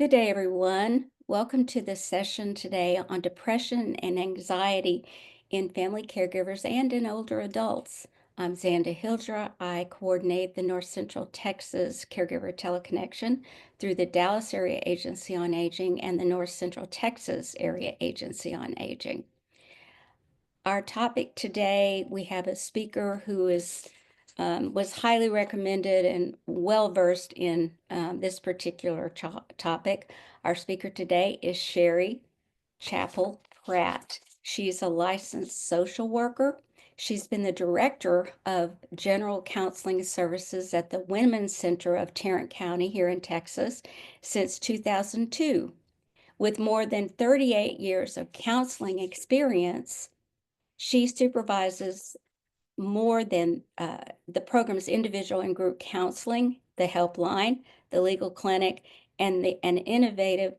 Good day, everyone. Welcome to this session today on depression and anxiety in family caregivers and in older adults. I'm Xanda Hildra. I coordinate the North Central Texas Caregiver Teleconnection through the Dallas Area Agency on Aging and the North Central Texas Area Agency on Aging. Our topic today, we have a speaker who was highly recommended and well-versed in this particular topic. Our speaker today is Sherri Chappell-Pratt. She's a licensed social worker. She's been the director of general counseling services at the Women's Center of Tarrant County here in Texas since 2002. With more than 38 years of counseling experience, she supervises more than the program's individual and group counseling, the helpline, the legal clinic, and an innovative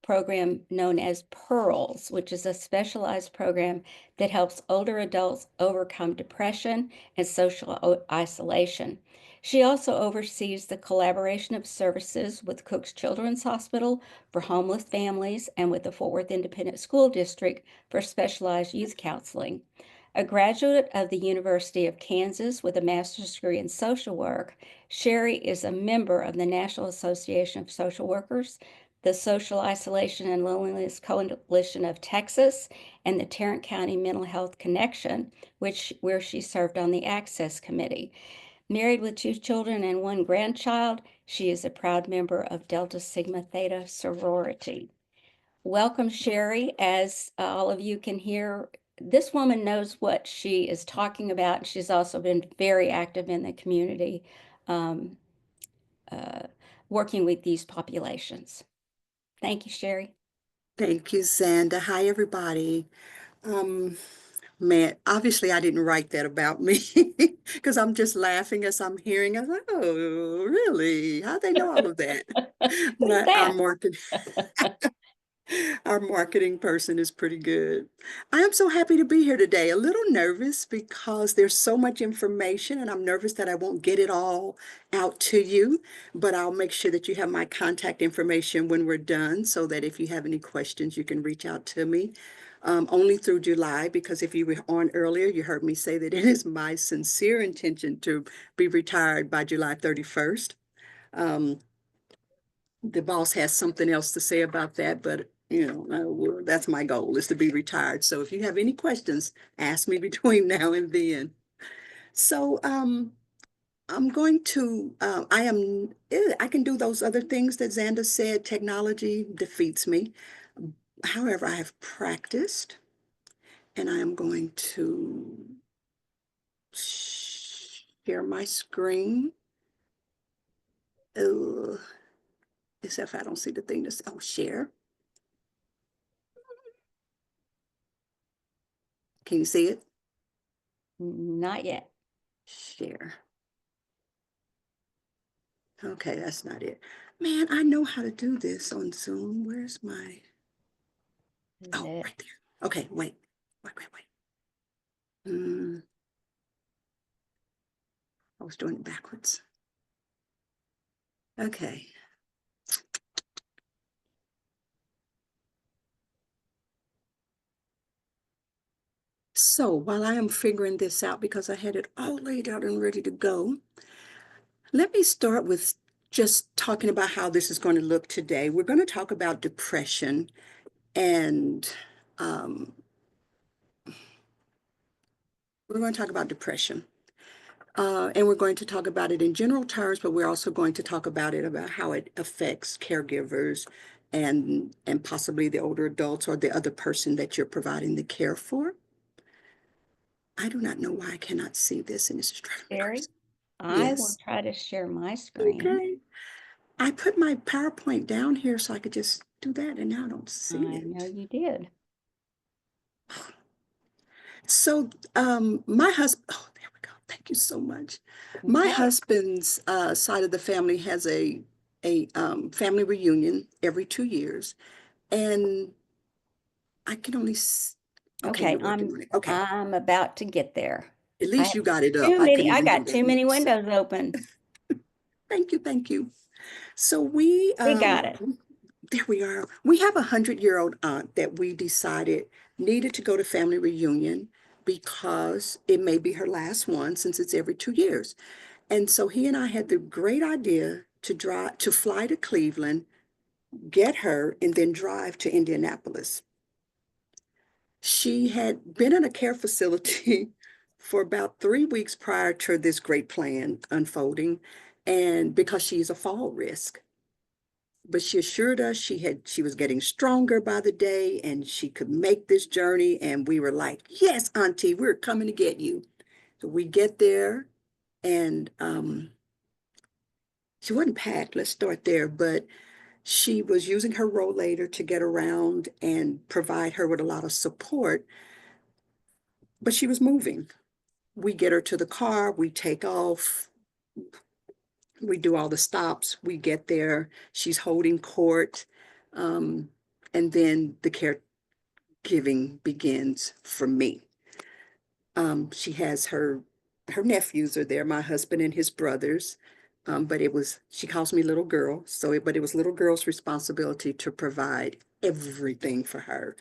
program known as Pearls, which is a specialized program that helps older adults overcome depression and social isolation. She also oversees the collaboration of services with Cook's Children's Hospital for homeless families and with the Fort Worth Independent School District for specialized youth counseling. A graduate of the University of Kansas with a master's degree in social work, Sherri is a member of the National Association of Social Workers, the Social Isolation and Loneliness Coalition of Texas, and the Tarrant County Mental Health Connection, where she served on the Access Committee. Married with 2 children and 1 grandchild, she is a proud member of Delta Sigma Theta sorority. Welcome, Sherri. As all of you can hear, this woman knows what she is talking about. She's also been very active in the community, um, uh, working with these populations. Thank you, Sherri. Thank you, Xanda. Hi, everybody. Um, Man, obviously I didn't write that about me because I'm just laughing as I'm hearing. I was like, oh, really? How'd they know all of that? Who's But that? our marketing person is pretty good. I am so happy to be here today. A little nervous because there's so much information and I'm nervous that I won't get it all out to you, but I'll make sure that you have my contact information when we're done so that if you have any questions, you can reach out to me. Only through July, because if you were on earlier, you heard me say that it is my sincere intention to be retired by July 31st. Um, the boss has something else to say about that, but that's my goal is to be retired. So if you have any questions, ask me between now and then. So I'm going to, I can do those other things that Xanda said. Technology defeats me. However, I have practiced and I am going to share my screen. Oh, except if I don't see the thing that's, oh, share. Can you see it? Not yet. Share. Okay, that's not it. Man, I know how to do this on Zoom. Where's my, oh, right there. Okay, wait. I was doing it backwards. Okay. So while I am figuring this out, because I had it all laid out and ready to go, let me start with just talking about how this is going to look today. We're going to talk about depression and we're going to talk about depression. And we're going to talk about it in general terms, but we're also going to talk about it about how it affects caregivers and possibly the older adults or the other person that you're providing the care for. I do not know why I cannot see this, and this is driving me Sherri, crazy. I will Yes. try to share my screen. Okay. I put my PowerPoint down here so I could just do that, and now I don't see I know it. you did. So, my husband, oh, there we go. Thank you so much. My Okay. husband's side of the family has a family reunion every 2 years, and I can only, okay, Okay, you're working on it. Okay, I'm about to get there. at I least have you got it up. I couldn't I even do got that too many yet. So, windows open. thank you, thank you. So we We got it. there we are. We have a 100-year-old aunt that we decided needed to go to family reunion because it may be her last one since it's every 2 years. And so he and I had the great idea to fly to Cleveland, get her, and then drive to Indianapolis. She had been in a care facility for about 3 weeks prior to this great plan unfolding, and because she's a fall risk. But she assured us she was getting stronger by the day and she could make this journey. And we were like, yes, Auntie, we're coming to get you. So we get there, and she wasn't packed. Let's start there. But she was using her rollator to get around and provide her with a lot of support, but she was moving. We get her to the car, we take off, we do all the stops, we get there, she's holding court, um, and then the caregiving begins for me. She has her nephews are there, my husband and his brothers. But she calls me little girl, but it was little girl's responsibility to provide everything for her.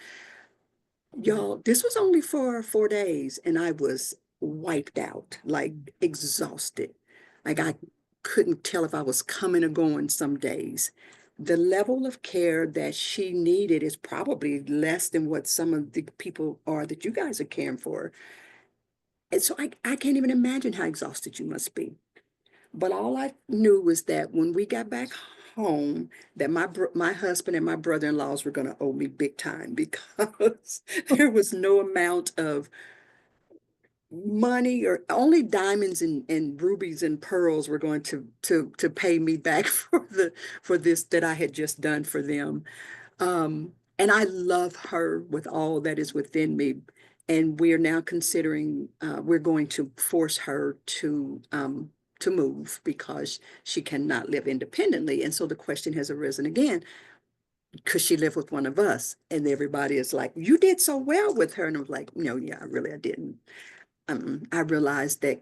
Y'all, this was only for 4 days, and I was wiped out, like exhausted. Like I couldn't tell if I was coming or going some days. The level of care that she needed is probably less than what some of the people are that you guys are caring for. And so I can't even imagine how exhausted you must be. But all I knew was that when we got back home, that my husband and my brother-in-laws were going to owe me big time because there was no amount of money, or only diamonds and rubies and pearls were going to pay me back for this that I had just done for them. And I love her with all that is within me. And we are now considering, we're going to force her to move because she cannot live independently. And so the question has arisen again, could she live with one of us? And everybody is like, you did so well with her. And I was like, no, yeah, I didn't. I realized that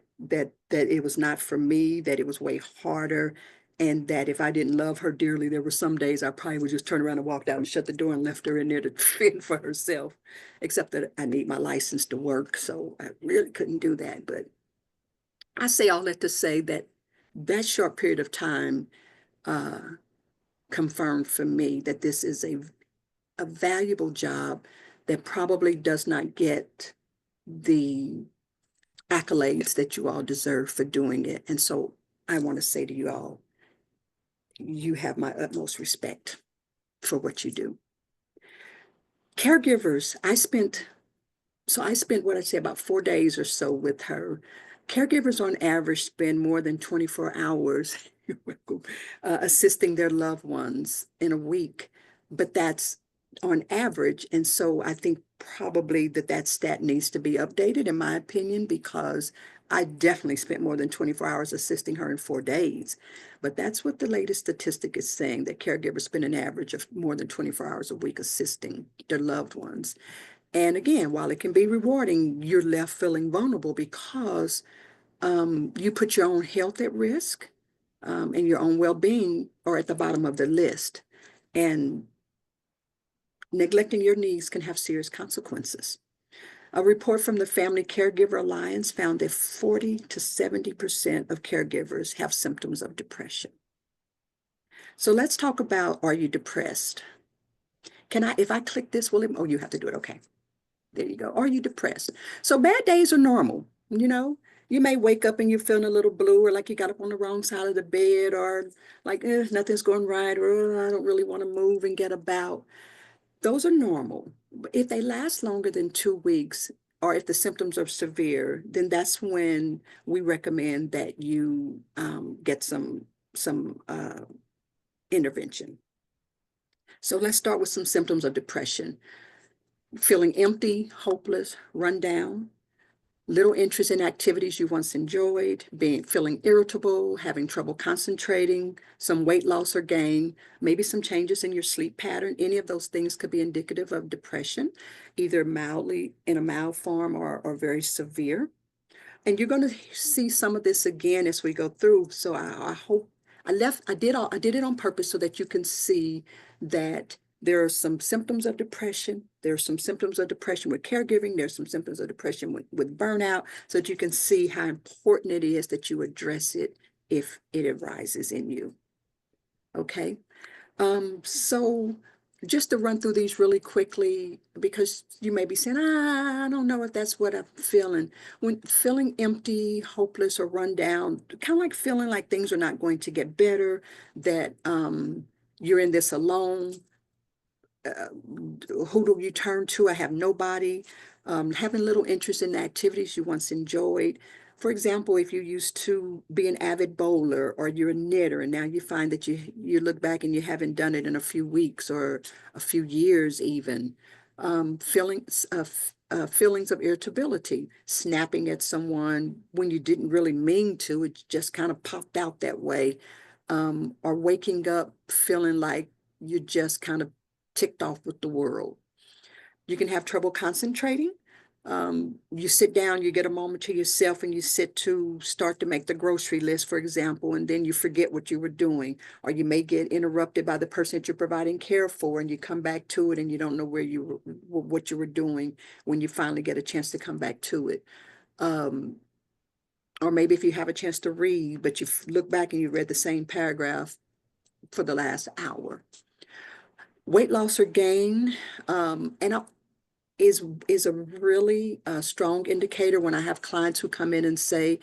it was not for me, that it was way harder, and that if I didn't love her dearly, there were some days I probably would just turn around and walked out and shut the door and left her in there to fend for herself. Except that I need my license to work, so I really couldn't do that. But I say all that to say that that short period of time uh, confirmed for me that this is a valuable job that probably does not get the accolades that you all deserve for doing it. And so I want to say to you all, you have my utmost respect for what you do. Caregivers, I spent what I'd say about 4 days or so with her. Caregivers on average spend more than 24 hours assisting their loved ones in a week, but that's on average. And so I think probably that stat needs to be updated, in my opinion, because I definitely spent more than 24 hours assisting her in 4 days. But that's what the latest statistic is saying, that caregivers spend an average of more than 24 hours a week assisting their loved ones. And again, while it can be rewarding, you're left feeling vulnerable because you put your own health at risk, and your own well-being are at the bottom of the list. And neglecting your needs can have serious consequences. A report from the Family Caregiver Alliance found that 40 to 70% of caregivers have symptoms of depression. So let's talk about, are you depressed? If I click this, will it, oh, you have to do it. Okay. There you go. Are you depressed? So bad days are normal, you know? You may wake up and you're feeling a little blue, or like you got up on the wrong side of the bed, or like nothing's going right, or I don't really want to move and get about. Those are normal. But if they last longer than 2 weeks, or if the symptoms are severe, then that's when we recommend that you get some intervention. So let's start with some symptoms of depression. Feeling empty, hopeless, run down, little interest in activities you once enjoyed, feeling irritable, having trouble concentrating, some weight loss or gain, maybe some changes in your sleep pattern. Any of those things could be indicative of depression, either mildly in a mild form or very severe. And you're going to see some of this again as we go through. So I did it on purpose so that you can see that there are some symptoms of depression. There are some symptoms of depression with caregiving. There's some symptoms of depression with burnout, so that you can see how important it is that you address it if it arises in you. Okay. So just to run through these really quickly, because you may be saying, I don't know if that's what I'm feeling. When feeling empty, hopeless, or run down, kind of like feeling like things are not going to get better, that you're in this alone, uh, who do you turn to? I have nobody. Having little interest in the activities you once enjoyed. For example, if you used to be an avid bowler or you're a knitter and now you find that you look back and you haven't done it in a few weeks or a few years even. Feelings of irritability, snapping at someone when you didn't really mean to, it just kind of popped out that way. Or waking up feeling like you just kind of ticked off with the world. You can have trouble concentrating. You sit down, you get a moment to yourself, and you sit to start to make the grocery list, for example, and then you forget what you were doing. Or you may get interrupted by the person that you're providing care for, and you come back to it, and you don't know where you were, what you were doing when you finally get a chance to come back to it. Um, or maybe if you have a chance to read, but you look back and you read the same paragraph for the last hour. Weight loss or gain, and is a really strong indicator when I have clients who come in and say,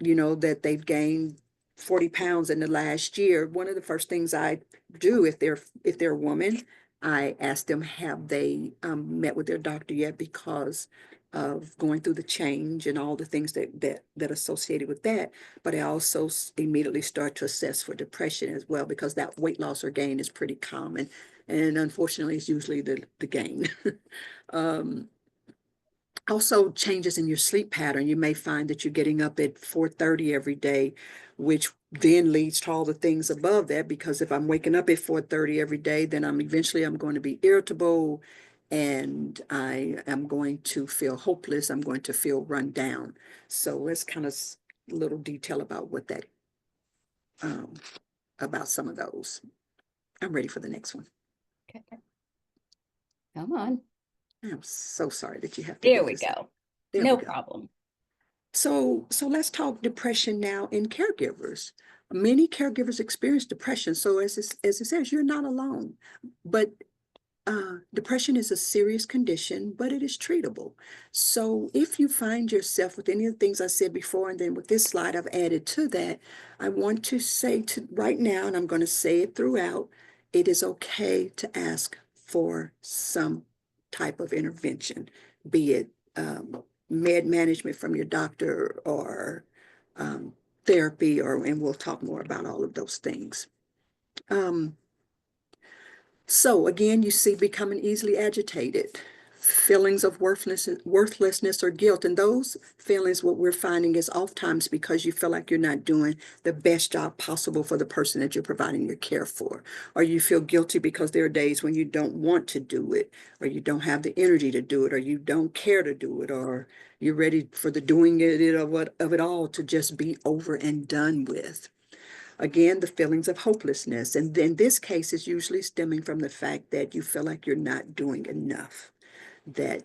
that they've gained 40 pounds in the last year. One of the first things I do if they're a woman, I ask them, have they met with their doctor yet, because of going through the change and all the things that associated with that. But I also immediately start to assess for depression as well, because that weight loss or gain is pretty common. And unfortunately, it's usually the gain. um, Also, changes in your sleep pattern. You may find that you're getting up at 4:30 every day, which then leads to all the things above that, because if I'm waking up at 4:30 every day, then I'm going to be irritable, and I am going to feel hopeless. I'm going to feel run down. So let's kind of little detail about what that um, about some of those. I'm ready for the next one. Okay. Come on. I'm so sorry that you have to There go we through that. go. There we No go. problem. So let's talk depression now in caregivers. Many caregivers experience depression. So as it says, you're not alone. But depression is a serious condition, but it is treatable. So if you find yourself with any of the things I said before, and then with this slide I've added to that, I want to say to right now, and I'm going to say it throughout, it is okay to ask for some type of intervention, be it med management from your doctor, or um, therapy, and we'll talk more about all of those things. So again, you see becoming easily agitated, feelings of worthlessness or guilt. And those feelings, what we're finding is oftentimes because you feel like you're not doing the best job possible for the person that you're providing your care for. Or you feel guilty because there are days when you don't want to do it, or you don't have the energy to do it, or you don't care to do it, or you're ready for the doing of it all to just be over and done with. Again, the feelings of hopelessness. And in this case, is usually stemming from the fact that you feel like you're not doing enough, that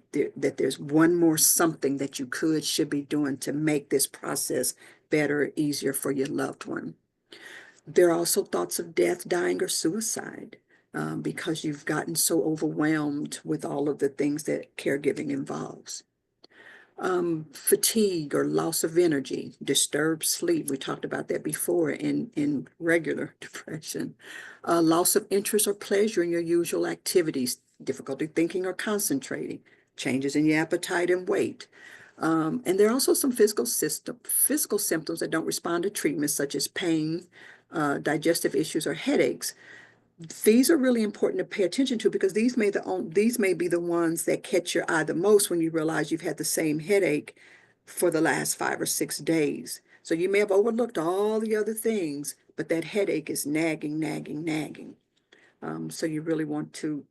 there's one more something that you should be doing to make this process better, easier for your loved one. There are also thoughts of death, dying, or suicide, because you've gotten so overwhelmed with all of the things that caregiving involves. Fatigue or loss of energy, disturbed sleep. We talked about that before in regular depression. Loss of interest or pleasure in your usual activities, difficulty thinking or concentrating, changes in your appetite and weight. And there are also some physical symptoms that don't respond to treatment, such as pain, digestive issues, or headaches. These are really important to pay attention to, because these may be the ones that catch your eye the most when you realize you've had the same headache for the last 5 or 6 days. So you may have overlooked all the other things, but that headache is nagging, nagging, nagging. So you really want to,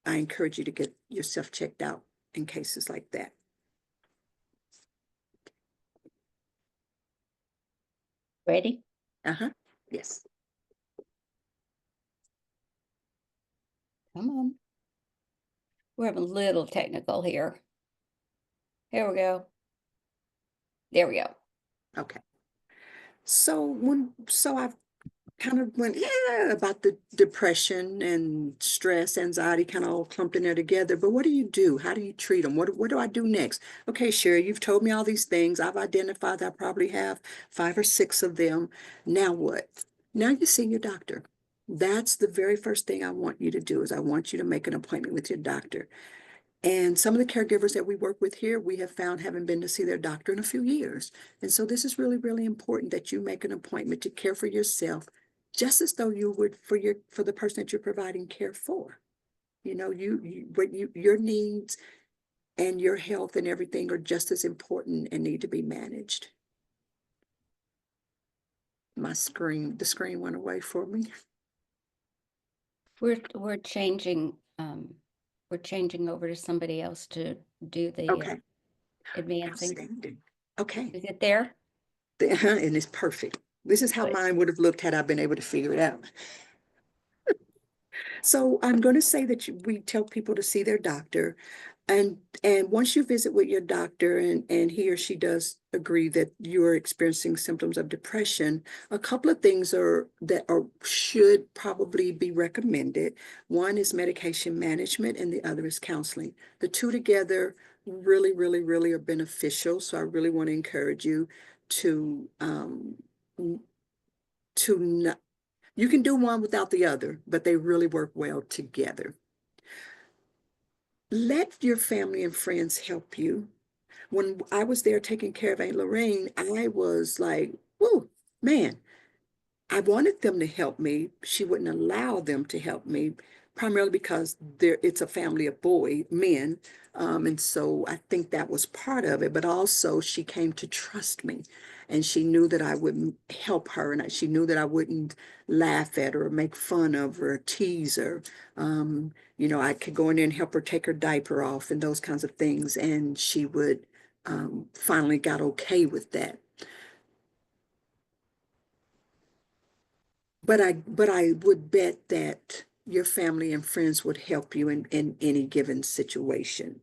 I encourage you to get yourself checked out in cases like that. Ready? Uh-huh. Yes. Come on. We're having a little technical here. Here we go. There we go. Okay. So I've kind of went, yeah, about the depression and stress, anxiety kind of all clumped in there together. But what do you do? How do you treat them? What do I do next? Okay, Sherry, you've told me all these things. I've identified that I probably have 5 or 6 of them. Now what? Now you see your doctor. That's the very first thing I want you to do is I want you to make an appointment with your doctor. And some of the caregivers that we work with here, we have found haven't been to see their doctor in a few years. And so this is really, really important that you make an appointment to care for yourself, just as though you would for the person that you're providing care for. Your needs and your health and everything are just as important and need to be managed. The screen went away for me. We're changing we're changing over to somebody else to do the Okay, advancing. outstanding. Okay, Is it there? and it's perfect. This is how Good. mine would have looked had I been able to figure it out. So I'm going to say that we tell people to see their doctor. And once you visit with your doctor and he or she does agree that you're experiencing symptoms of depression, a couple of things should probably be recommended. One is medication management and the other is counseling. The two together really, really, really are beneficial. So I really want to encourage you to not, you can do one without the other, but they really work well together. Let your family and friends help you. When I was there taking care of Aunt Lorraine, I was like, whoa, man, I wanted them to help me. She wouldn't allow them to help me, primarily because it's a family of men. And so I think that was part of it. But also she came to trust me. And she knew that I would help her. And she knew that I wouldn't laugh at her or make fun of her or tease her. I could go in there and help her take her diaper off and those kinds of things. And she would finally got okay with that. But I would bet that your family and friends would help you in any given situation.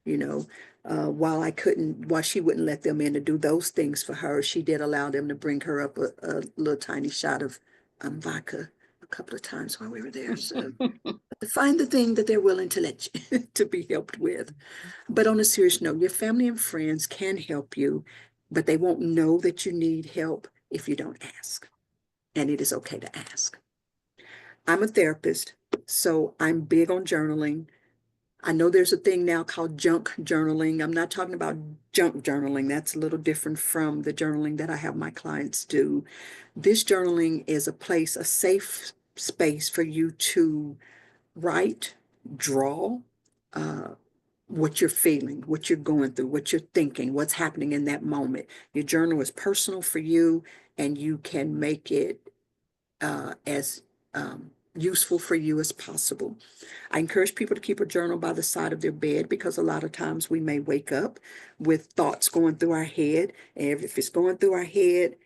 You know, while she wouldn't let them in to do those things for her, she did allow them to bring her up a little tiny shot of vodka a couple of times while we were there. So find the thing that they're willing to let you to be helped with. But on a serious note, your family and friends can help you, but they won't know that you need help if you don't ask. And it is okay to ask. I'm a therapist, so I'm big on journaling. I know there's a thing now called junk journaling. I'm not talking about junk journaling. That's a little different from the journaling that I have my clients do. This journaling is a safe space for you to write, draw, uh, what you're feeling, what you're going through, what you're thinking, what's happening in that moment. Your journal is personal for you, and you can make it as useful for you as possible. I encourage people to keep a journal by the side of their bed because a lot of times we may wake up with thoughts going through our head. And if it's going through our head,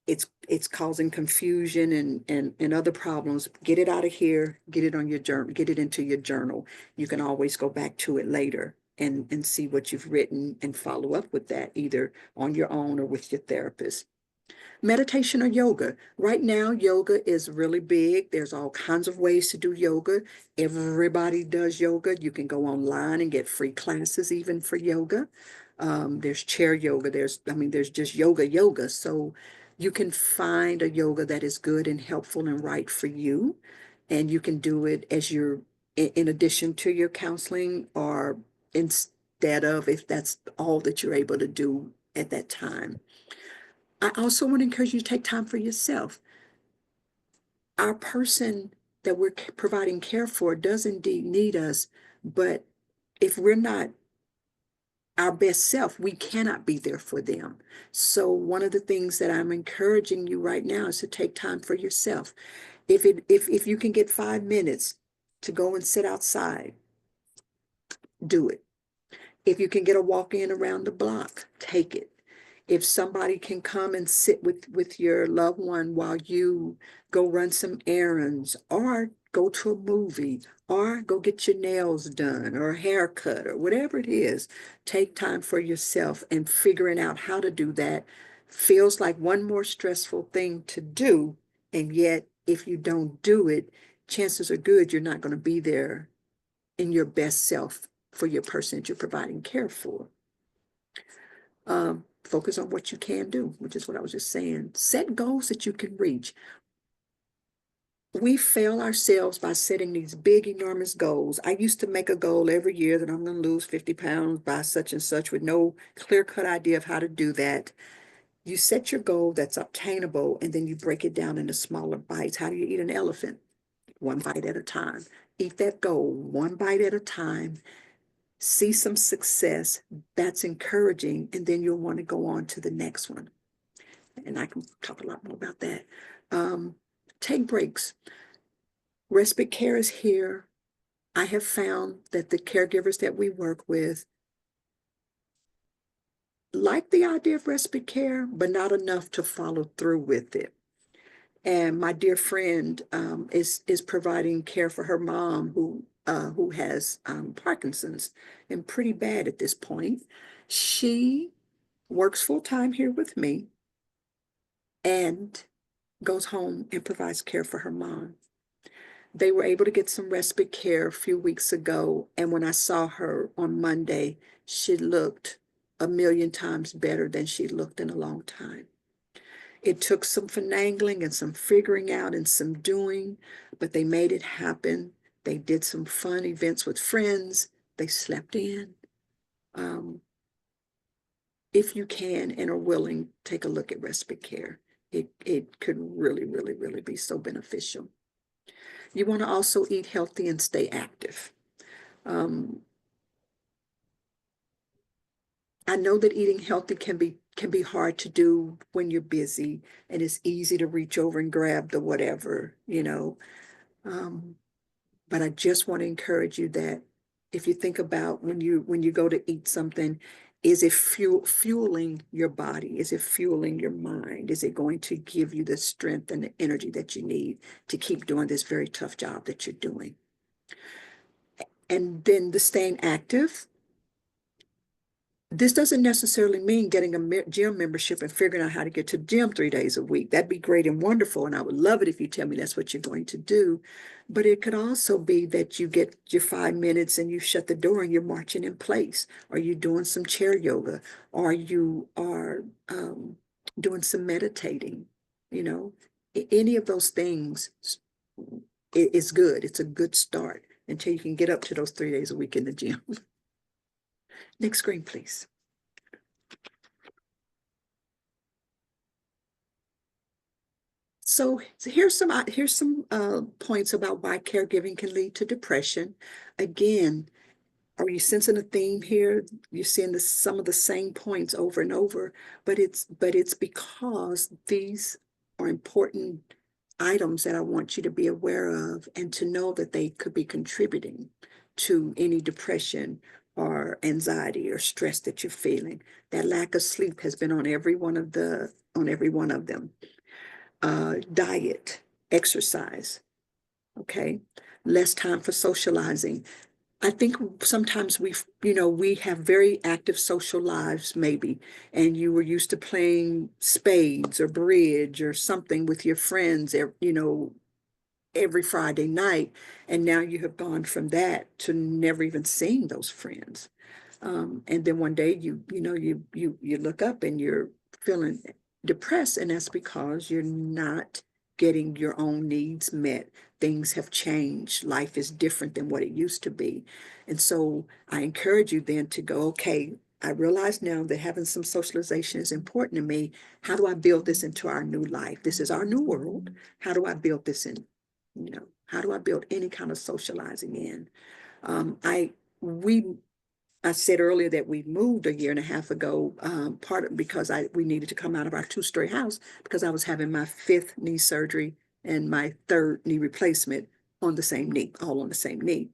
it's causing confusion and other problems. Get it out of here, get it on your journal, get it into your journal. You can always go back to it later and see what you've written and follow up with that either on your own or with your therapist. Meditation or yoga. Right now, yoga is really big. There's all kinds of ways to do yoga. Everybody does yoga. You can go online and get free classes even for yoga. There's chair yoga. There's just yoga. So you can find a yoga that is good and helpful and right for you. And you can do it as in addition to your counseling or instead of if that's all that you're able to do at that time. I also want to encourage you to take time for yourself. Our person that we're providing care for does indeed need us, but if we're not our best self, we cannot be there for them. So one of the things that I'm encouraging you right now is to take time for yourself. If you can get 5 minutes to go and sit outside, do it. If you can get a walk in around the block, take it. If somebody can come and sit with your loved one while you go run some errands or go to a movie, or go get your nails done or a haircut or whatever it is. Take time for yourself, and figuring out how to do that feels like one more stressful thing to do. And yet, if you don't do it, chances are good you're not going to be there in your best self for your person that you're providing care for. Focus on what you can do, which is what I was just saying. Set goals that you can reach. We fail ourselves by setting these big, enormous goals. I used to make a goal every year that I'm going to lose 50 pounds by such and such with no clear-cut idea of how to do that. You set your goal that's obtainable, and then you break it down into smaller bites. How do you eat an elephant? One bite at a time. Eat that goal one bite at a time. See some success. That's encouraging, and then you'll want to go on to the next one. And I can talk a lot more about that. Take breaks. Respite care is here. I have found that the caregivers that we work with like the idea of respite care, but not enough to follow through with it. And my dear friend is providing care for her mom who has Parkinson's, and pretty bad at this point. She works full time here with me and goes home and provides care for her mom. They were able to get some respite care a few weeks ago, and when I saw her on Monday, she looked a million times better than she looked in a long time. It took some finagling and some figuring out and some doing, but they made it happen. They did some fun events with friends. They slept in. Um, if you can and are willing, take a look at respite care. It could really, really, really be so beneficial. You want to also eat healthy and stay active. Um, I know that eating healthy can be hard to do when you're busy, and it's easy to reach over and grab the whatever. Um, but I just want to encourage you that if you think about when you go to eat something, is it fueling your body? Is it fueling your mind? Is it going to give you the strength and the energy that you need to keep doing this very tough job that you're doing? And then the staying active. This doesn't necessarily mean getting a gym membership and figuring out how to get to the gym 3 days a week. That'd be great and wonderful, and I would love it if you tell me that's what you're going to do. But it could also be that you get your 5 minutes and you shut the door and you're marching in place, or you're doing some chair yoga, or you are doing some meditating. You know, any of those things is good. It's a good start until you can get up to those 3 days a week in the gym. Next screen, please. So here's some points about why caregiving can lead to depression. Again, are you sensing a theme here? You're seeing some of the same points over and over, but it's because these are important items that I want you to be aware of and to know that they could be contributing to any depression or anxiety or stress that you're feeling. That lack of sleep has been on every one of them. Diet, exercise, okay? Less time for socializing. I think sometimes we have very active social lives, maybe, and you were used to playing spades or bridge or something with your friends, every Friday night, and now you have gone from that to never even seeing those friends. And then one day you look up and you're feeling depressed, and that's because you're not getting your own needs met. Things have changed. Life is different than what it used to be. And so I encourage you then to go, okay, I realize now that having some socialization is important to me. How do I build this into our new life? This is our new world. How do I build this in? How do I build any kind of socializing in? I we I said earlier that we moved a year and a half ago, part of because we needed to come out of our two-story house because I was having my fifth knee surgery and my third knee replacement on the same knee, all on the same knee.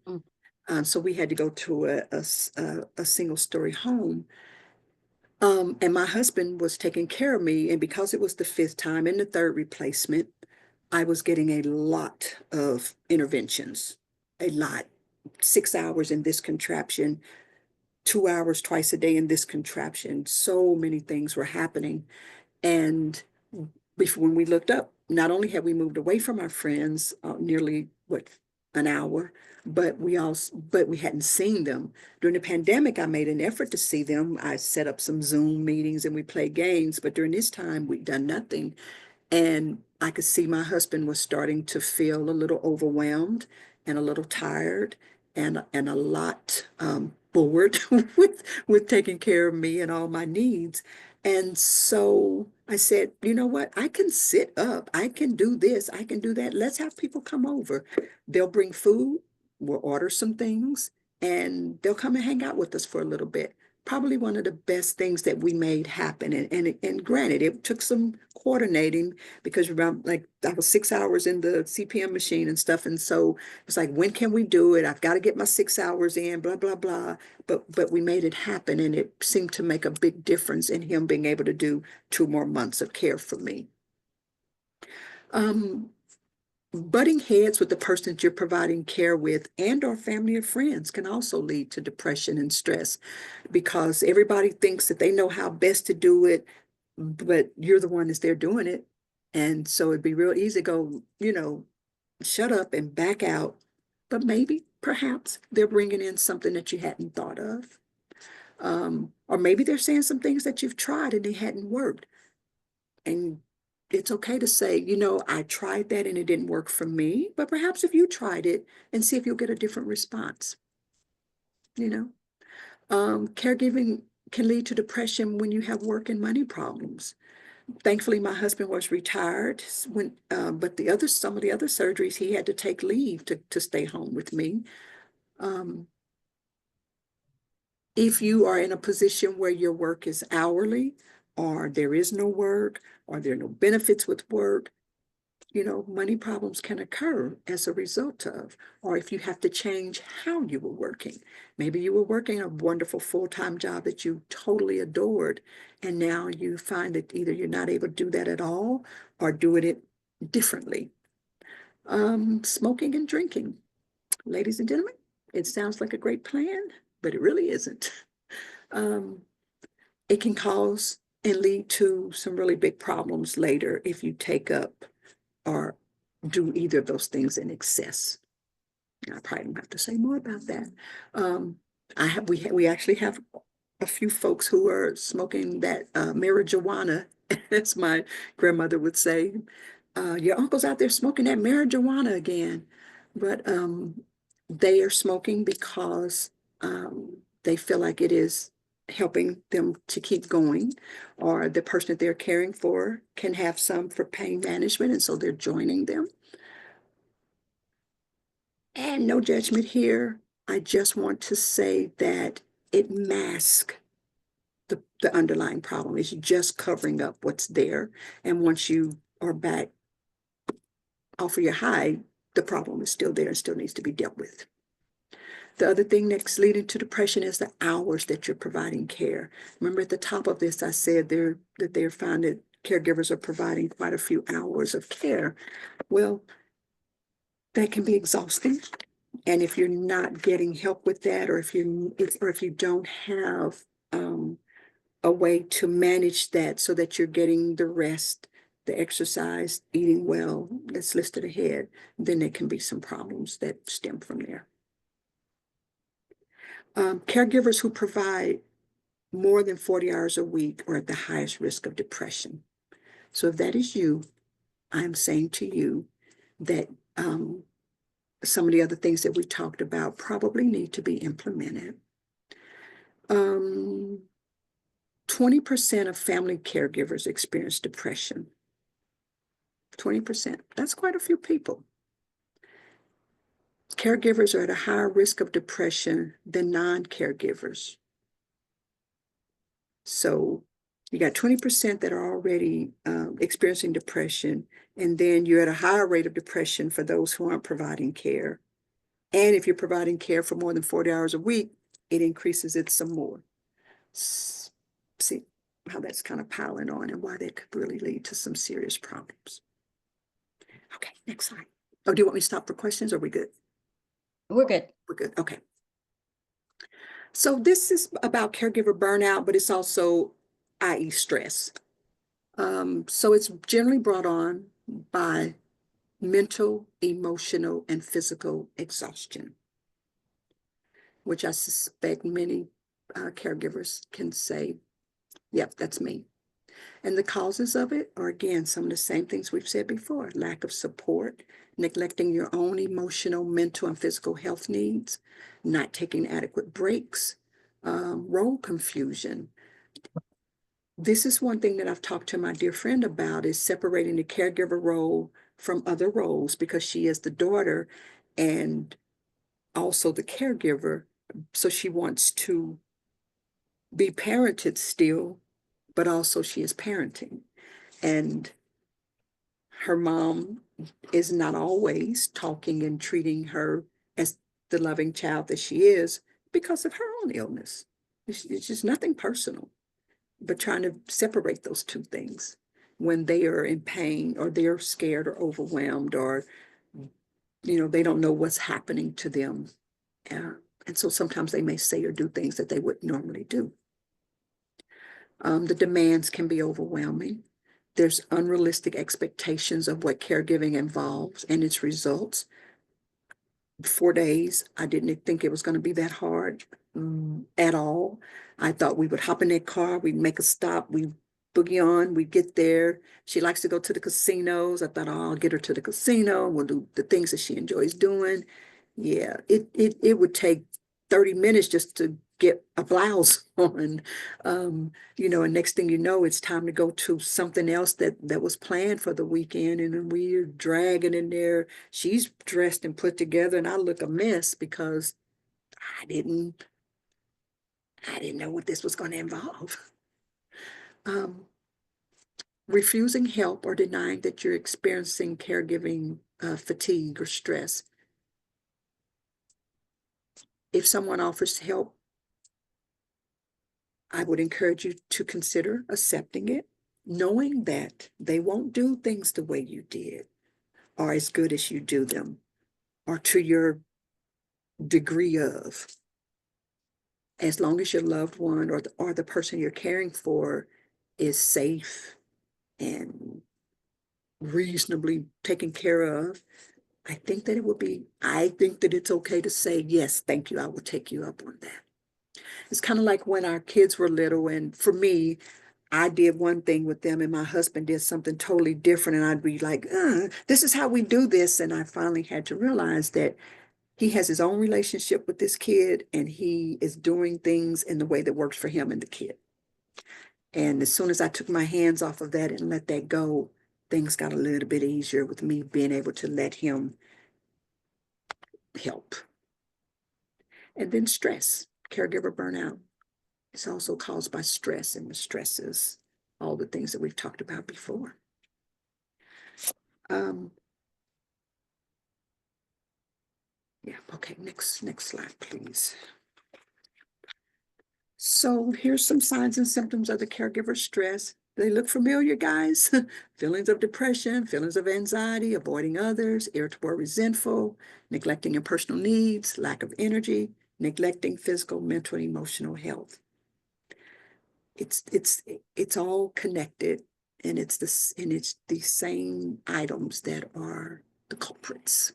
So we had to go to a single-story home. And my husband was taking care of me, and because it was the fifth time and the third replacement, I was getting a lot of interventions, a lot. 6 hours in this contraption, 2 hours twice a day in this contraption. So many things were happening. And before, when we looked up, not only had we moved away from our friends, nearly what, an hour, but we hadn't seen them. During the pandemic, I made an effort to see them. I set up some Zoom meetings and we played games, but during this time we'd done nothing. And I could see my husband was starting to feel a little overwhelmed and a little tired and a lot bored with taking care of me and all my needs. And so I said, you know what? I can sit up. I can do this. I can do that. Let's have people come over. They'll bring food. We'll order some things and they'll come and hang out with us for a little bit. Probably one of the best things that we made happen. And granted, it took some coordinating because around, like, I was 6 hours in the CPM machine and stuff. And so it's like, when can we do it? I've got to get my 6 hours in, blah, blah, blah. But we made it happen, and it seemed to make a big difference in him being able to do 2 more months of care for me. Um, Butting heads with the person that you're providing care with and or family or friends can also lead to depression and stress because everybody thinks that they know how best to do it, but you're the one that's there doing it. And so it'd be real easy to go, shut up and back out. But maybe, perhaps, they're bringing in something that you hadn't thought of. Or maybe they're saying some things that you've tried and they hadn't worked. And it's okay to say, I tried that and it didn't work for me. But perhaps if you tried it and see if you'll get a different response, you know. Caregiving can lead to depression when you have work and money problems. Thankfully, my husband was retired but some of the other surgeries, he had to take leave to stay home with me. Um, if you are in a position where your work is hourly, or there is no work, or there are no benefits with work, money problems can occur as a result of, or if you have to change how you were working. Maybe you were working a wonderful full-time job that you totally adored, and now you find that either you're not able to do that at all or doing it differently. Smoking and drinking. Ladies and gentlemen, it sounds like a great plan, but it really isn't. Um, it can cause and lead to some really big problems later if you take up or do either of those things in excess. I probably don't have to say more about that. Um, we actually have a few folks who are smoking that marijuana, as my grandmother would say. Your uncle's out there smoking that marijuana again, but they are smoking because they feel like it is helping them to keep going, or the person that they're caring for can have some for pain management, and so they're joining them. And no judgment here. I just want to say that it masks the underlying problem. It's just covering up what's there. And once you are back off of your high, the problem is still there and still needs to be dealt with. The other thing that's leading to depression is the hours that you're providing care. Remember, at the top of this, I said that they're finding that caregivers are providing quite a few hours of care. Well, that can be exhausting. And if you're not getting help with that, or if you don't have a way to manage that so that you're getting the rest, the exercise, eating well that's listed ahead, then there can be some problems that stem from there. Caregivers who provide more than 40 hours a week are at the highest risk of depression. So if that is you, I'm saying to you that some of the other things that we talked about probably need to be implemented. 20% of family caregivers experience depression. 20%. That's quite a few people. Caregivers are at a higher risk of depression than non-caregivers. So you got 20% that are already experiencing depression, and then you're at a higher rate of depression for those who aren't providing care. And if you're providing care for more than 40 hours a week, it increases it some more. See how that's kind of piling on and why that could really lead to some serious problems. Okay, next slide. Oh, do you want me to stop for questions? Or are we good? We're good. We're good. Okay. So this is about caregiver burnout, but it's also, i.e., stress. So it's generally brought on by mental, emotional, and physical exhaustion, which I suspect many caregivers can say, yep, that's me. And the causes of it are, again, some of the same things we've said before: lack of support, neglecting your own emotional, mental, and physical health needs, not taking adequate breaks, role confusion. This is one thing that I've talked to my dear friend about, is separating the caregiver role from other roles, because she is the daughter and also the caregiver. So she wants to be parented still, but also she is parenting. And her mom is not always talking and treating her as the loving child that she is, because of her own illness. It's just nothing personal, but trying to separate those two things when they are in pain, or they're scared or overwhelmed, or they don't know what's happening to them. Uh, and so sometimes they may say or do things that they would normally do. The demands can be overwhelming. There's unrealistic expectations of what caregiving involves and its results. 4 days, I didn't think it was going to be that hard at all. I thought we would hop in that car, we'd make a stop, we boogie on, we get there. She likes to go to the casinos. I thought, oh, I'll get her to the casino. We'll do the things that she enjoys doing. Yeah, it would take 30 minutes just to get a blouse on. And next thing you know, it's time to go to something else that was planned for the weekend. And then we're dragging in there. She's dressed and put together, and I look a mess because I didn't I didn't know what this was going to involve. Um, Refusing help or denying that you're experiencing caregiving fatigue or stress. If someone offers help, I would encourage you to consider accepting it, knowing that they won't do things the way you did, or as good as you do them, or to your degree of. As long as your loved one, or the person you're caring for, is safe and reasonably taken care of, I think that it's okay to say, yes, thank you, I will take you up on that. It's kind of like when our kids were little, and for me, I did one thing with them and my husband did something totally different. And I'd be like, this is how we do this. And I finally had to realize that he has his own relationship with this kid, and he is doing things in the way that works for him and the kid. And as soon as I took my hands off of that and let that go, things got a little bit easier with me being able to let him help. And then stress, caregiver burnout, is also caused by stress, and the stress is all the things that we've talked about before. Um, yeah, okay, next slide, please. So here's some signs and symptoms of the caregiver stress. They look familiar, guys. Feelings of depression, feelings of anxiety, avoiding others, irritable or resentful, neglecting your personal needs, lack of energy, neglecting physical, mental, and emotional health. It's all connected, and it's the same items that are the culprits.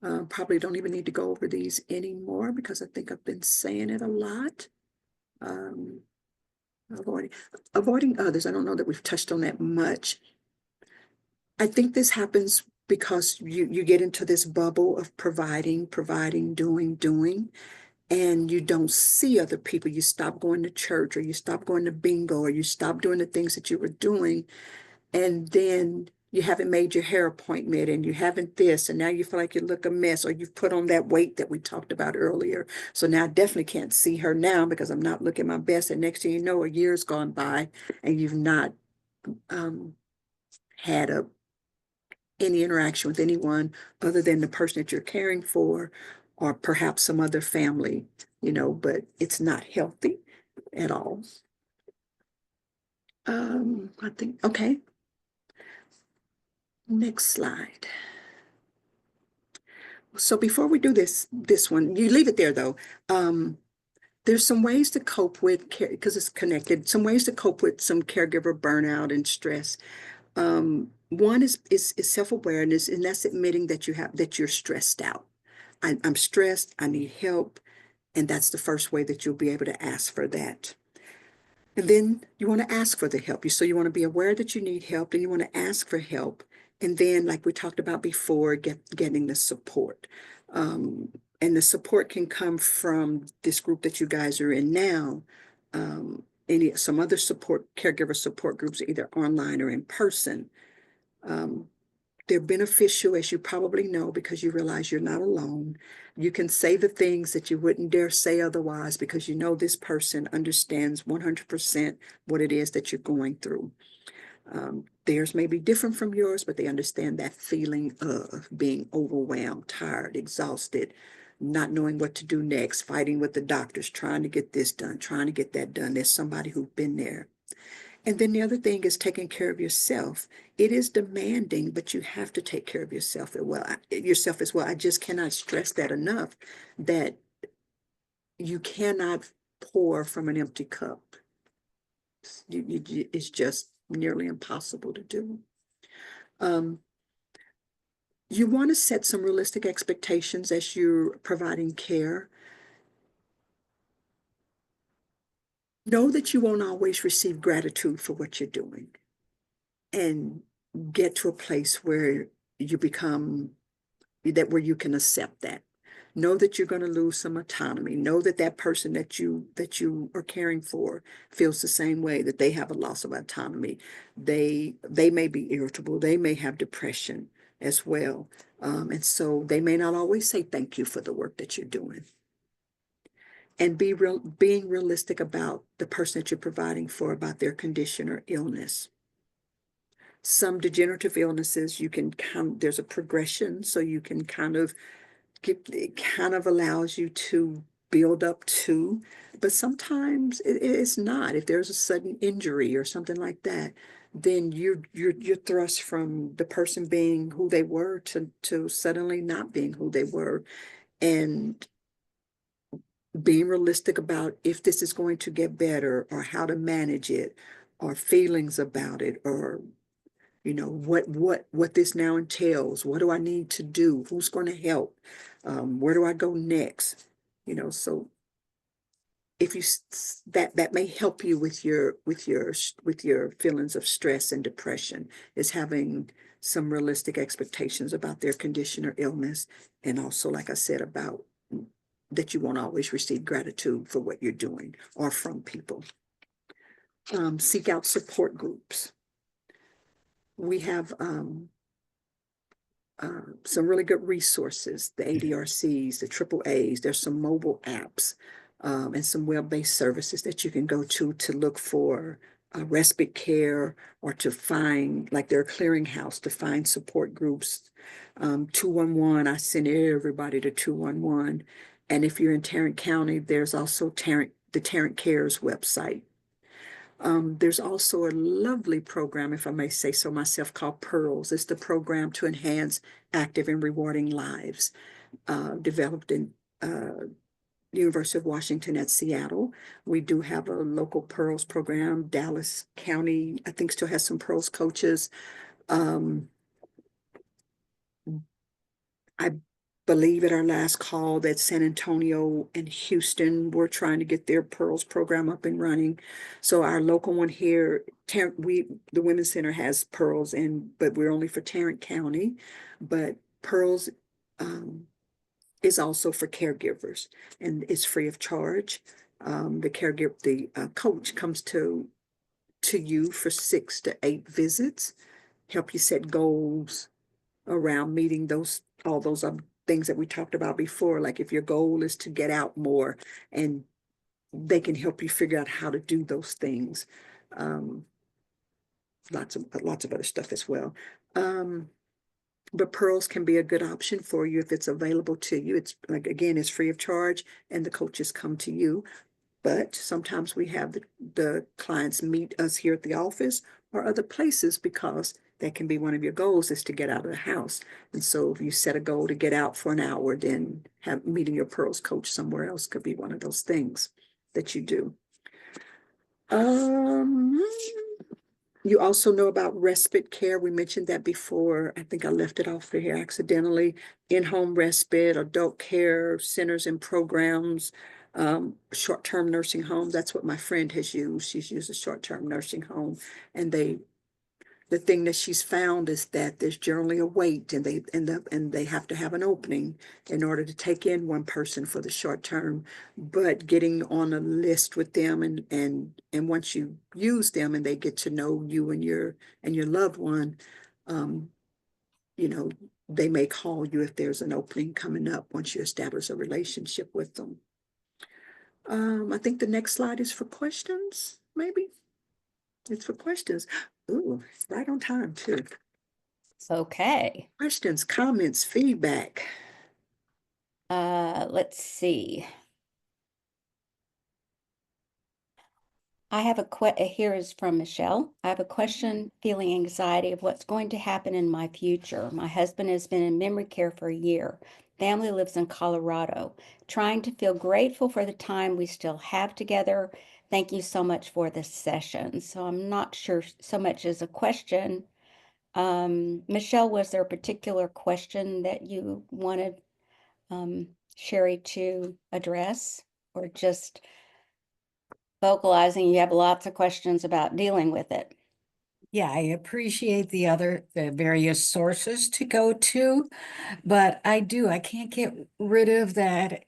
Probably don't even need to go over these anymore, because I think I've been saying it a lot. Um, avoiding others. I don't know that we've touched on that much. I think this happens because you get into this bubble of providing, doing, and you don't see other people. You stop going to church, or you stop going to bingo, or you stop doing the things that you were doing, and then you haven't made your hair appointment, and you haven't this, and now you feel like you look a mess, or you've put on that weight that we talked about earlier. So now I definitely can't see her now because I'm not looking my best. And next thing you know, a year's gone by and you've not had any interaction with anyone other than the person that you're caring for, or perhaps some other family, but it's not healthy at all. I think, okay. Next slide. So before we do this one, you leave it there though. There's some ways to cope with care because it's connected. Some ways to cope with some caregiver burnout and stress. One is self-awareness, and that's admitting that you're stressed out. I'm stressed. I need help, and that's the first way that you'll be able to ask for that. And then you want to ask for the help. So you want to be aware that you need help, and you want to ask for help. And then, like we talked about before, getting the support. Um, and the support can come from this group that you guys are in now. Some other caregiver support groups, either online or in person. Um, they're beneficial, as you probably know, because you realize you're not alone. You can say the things that you wouldn't dare say otherwise because you know this person understands 100% what it is that you're going through. Theirs may be different from yours, but they understand that feeling of being overwhelmed, tired, exhausted, not knowing what to do next, fighting with the doctors, trying to get this done, trying to get that done. There's somebody who's been there. And then the other thing is taking care of yourself. It is demanding, but you have to take care of yourself as well. I just cannot stress that enough, that you cannot pour from an empty cup. It's just nearly impossible to do. Um, you want to set some realistic expectations as you're providing care. Know that you won't always receive gratitude for what you're doing, and get to a place where you become where you can accept that. Know that you're going to lose some autonomy. Know that that person that you are caring for feels the same way, that they have a loss of autonomy. They may be irritable. They may have depression as well. And so they may not always say thank you for the work that you're doing. And being realistic about the person that you're providing for, about their condition or illness. Some degenerative illnesses, there's a progression, so you can it kind of allows you to build up to, but sometimes it's not. If there's a sudden injury or something like that, then you're thrust from the person being who they were to suddenly not being who they were. And being realistic about if this is going to get better, or how to manage it, or feelings about it, or what this now entails. What do I need to do? Who's going to help? Where do I go next? So if you that may help you with your feelings of stress and depression, is having some realistic expectations about their condition or illness, and also, like I said, about that you won't always receive gratitude for what you're doing or from people. Seek out support groups. We have some really good resources, the ADRCs, the triple A's. There's some mobile apps, and some web-based services that you can go to look for respite care, or to find, like, their clearinghouse, to find support groups. 211, I send everybody to 211. And if you're in Tarrant County, there's also the Tarrant Cares website. There's also a lovely program, if I may say so myself, called Pearls. It's the program to enhance active and rewarding lives, developed in University of Washington at Seattle. We do have a local Pearls program. Dallas County, I think, still has some Pearls coaches. Um, I believe at our last call that San Antonio and Houston were trying to get their Pearls program up and running. So our local one here, the Women's Center has Pearls, but we're only for Tarrant County. But Pearls is also for caregivers, and it's free of charge. The coach comes to you for 6 to 8 visits, help you set goals around meeting all those things that we talked about before. Like, if your goal is to get out more, and they can help you figure out how to do those things. Lots of other stuff as well. But Pearls can be a good option for you if it's available to you. It's, like, again, it's free of charge, and the coaches come to you. But sometimes we have the clients meet us here at the office or other places, because that can be one of your goals, is to get out of the house. And so if you set a goal to get out for an hour, then meeting your pearls coach somewhere else could be one of those things that you do. Um, you also know about respite care. We mentioned that before. I think I left it off here accidentally. In-home respite, adult care centers and programs, short-term nursing homes. That's what my friend has used. She's used a short-term nursing home, and the thing that she's found is that there's generally a wait, and they have to have an opening in order to take in one person for the short term. But getting on a list with them, and once you use them and they get to know you and your loved one, um, you know, they may call you if there's an opening coming up once you establish a relationship with them. I think the next slide is for questions, maybe. It's for questions. Ooh, right on time too. Okay. Questions, comments, feedback. Let's see. I have here is from Michelle. I have a question, feeling anxiety of what's going to happen in my future. My husband has been in memory care for a year. Family lives in Colorado. Trying to feel grateful for the time we still have together. Thank you so much for this session. So I'm not sure so much as a question. Michelle, was there a particular question that you wanted Sherri to address, or just vocalizing you have lots of questions about dealing with it? Yeah, I appreciate the various sources to go to, but I can't get rid of that.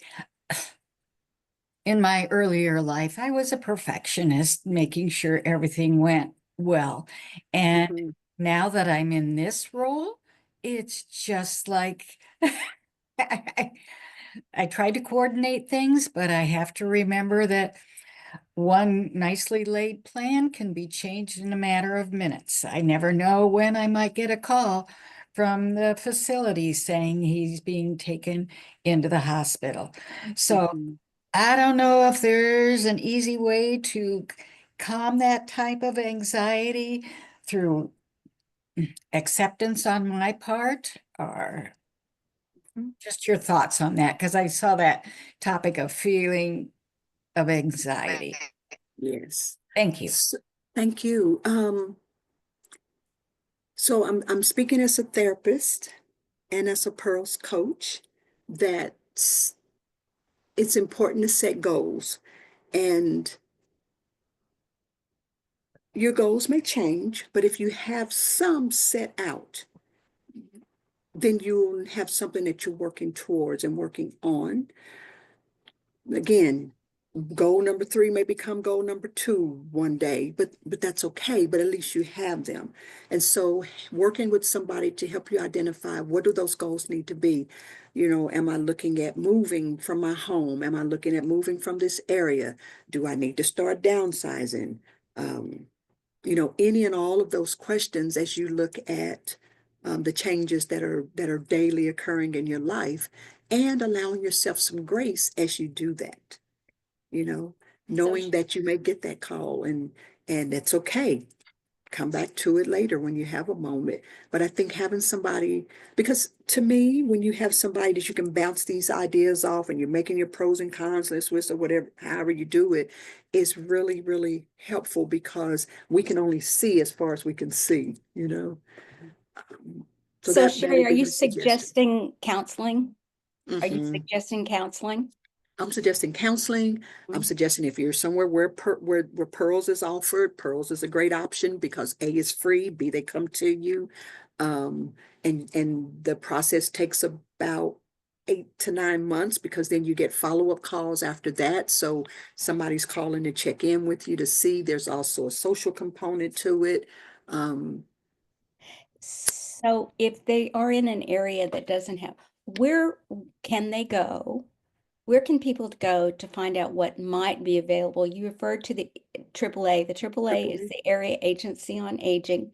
In my earlier life, I was a perfectionist, making sure everything went well. And Mhm. now that I'm in this role, it's just like I, I try to coordinate things, but I have to remember that one nicely laid plan can be changed in a matter of minutes. I never know when I might get a call from the facility saying he's being taken into the hospital. So Mhm. I don't know if there's an easy way to calm that type of anxiety through acceptance on my part, or Mhm. just your thoughts on that, because I saw that topic of feeling of anxiety. Yes. Thank you. So, thank you. So I'm speaking as a therapist and as a pearls coach, that it's important to set goals, and your goals may change, but if you have some set out, then you'll have something that you're working towards and working on. Again, goal number 3 may become goal number 2 one day, but that's okay. But at least you have them. And so working with somebody to help you identify, what do those goals need to be? Am I looking at moving from my home? Am I looking at moving from this area? Do I need to start downsizing? Um, any and all of those questions as you look at the changes that are daily occurring in your life, and allowing yourself some grace as you do that. You know, So, knowing that you may get that call, and it's okay. Come back to it later when you have a moment. But I think having somebody, because to me, when you have somebody that you can bounce these ideas off, and you're making your pros and cons list with, or whatever, however you do it, is really, really helpful, because we can only see as far as we can see. So so that Sherri, would are be you my suggestion. suggesting counseling? Are you Mhm. suggesting counseling? I'm suggesting counseling. I'm Mm. suggesting if you're somewhere where Pearls is offered, Pearls is a great option, because A, is free, B, they come to you. Um, and the process takes about 8 to 9 months, because then you get follow-up calls after that. So somebody's calling to check in with you to see. There's also a social component to it. Um, So if they are in an area that doesn't have, where can they go? Where can people go to find out what might be available? You referred to the AAA. The AAA is Triple. the Area Agency on Aging,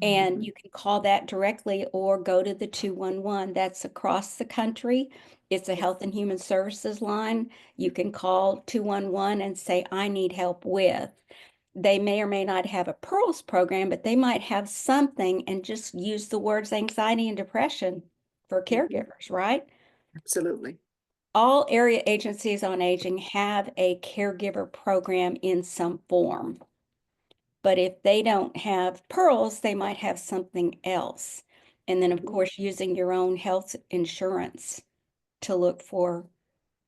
and Mhm. you can call that directly or go to the 211. That's across the country. It's a Health and Human Services line. You can call 211 and say, I need help with. they may or may not have a pearls program, but they might have something and just use the words anxiety and depression for Mhm. caregivers, right? Absolutely. All area agencies on aging have a caregiver program in some form. But if they don't have pearls, they might have something else. And then, of Mhm. course, using your own health insurance to look for